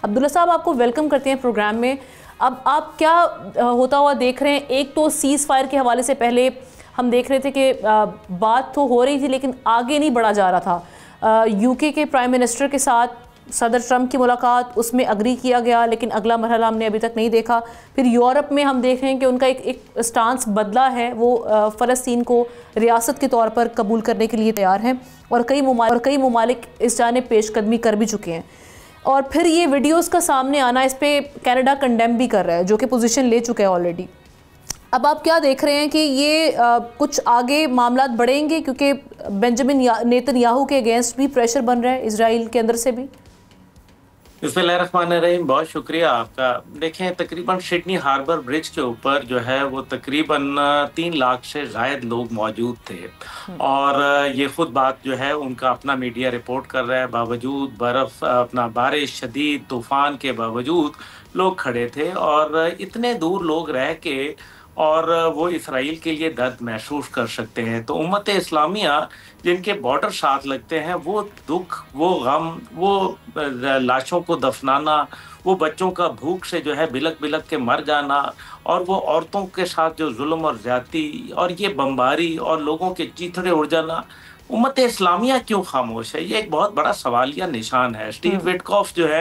عبداللہ صاحب آپ کو ویلکم کرتے ہیں پروگرام میں. اب آپ کیا ہوتا ہوا دیکھ رہے ہیں؟ ایک تو سیز فائر کے حوالے سے پہلے ہم دیکھ رہے تھے کہ بات تو ہو رہی تھی لیکن آگے نہیں بڑھا جا رہا تھا. یو کے پرائم منسٹر کے ساتھ صدر ٹرمپ کی ملاقات، اس میں اگری کیا گیا لیکن اگلا مرحلہ ہم نے ابھی تک نہیں دیکھا. پھر یورپ میں ہم دیکھ رہے ہیں کہ ان کا ایک سٹانس بدلا ہے، وہ فلسطین کو ریاست کے طور پر قبول کرنے کے لیے تیار ہیں اور کئی ممالک اس جانب پیش قدمی کر بھی چکے ہیں. اور پھر یہ ویڈیوز کا سامنے آنا، اس پہ کینیڈا کنڈیم بھی کر رہا ہے جو کہ پوزیشن لے چکا ہے آلریڈی. اب آپ کیا دیکھ رہے ہیں کہ یہ کچھ آگے معاملات بڑھیں گے کیونکہ بنجامن نیتن یاہو کے اگینسٹ بھی پریشر بن رہا ہے اسرائیل کے اندر سے بھی؟ بسم اللہ الرحمن الرحیم، بہت شکریہ آپ کا. دیکھیں تقریباً سڈنی ہاربر برج کے اوپر جو ہے وہ تقریباً 3 لاکھ سے زائد لوگ موجود تھے اور یہ خود بات جو ہے ان کا اپنا میڈیا رپورٹ کر رہا ہے. باوجود برف، بارش، شدید طوفان کے باوجود لوگ کھڑے تھے اور اتنے دور لوگ رہ کے اور وہ اسرائیل کے لیے درد محسوس کر سکتے ہیں. تو امت اسلامیہ جن کے بارڈر ساتھ لگتے ہیں، وہ دکھ، وہ غم، وہ لاشوں کو دفنانا، وہ بچوں کا بھوک سے جو ہے بلک بلک کے مر جانا، اور وہ عورتوں کے ساتھ جو ظلم اور زیادتی اور یہ بمباری اور لوگوں کے چیتھڑے اڑ جانا، امت اسلامیہ کیوں خاموش ہے؟ یہ ایک بہت بڑا سوالیہ نشان ہے. اسٹیو وٹکوف جو ہے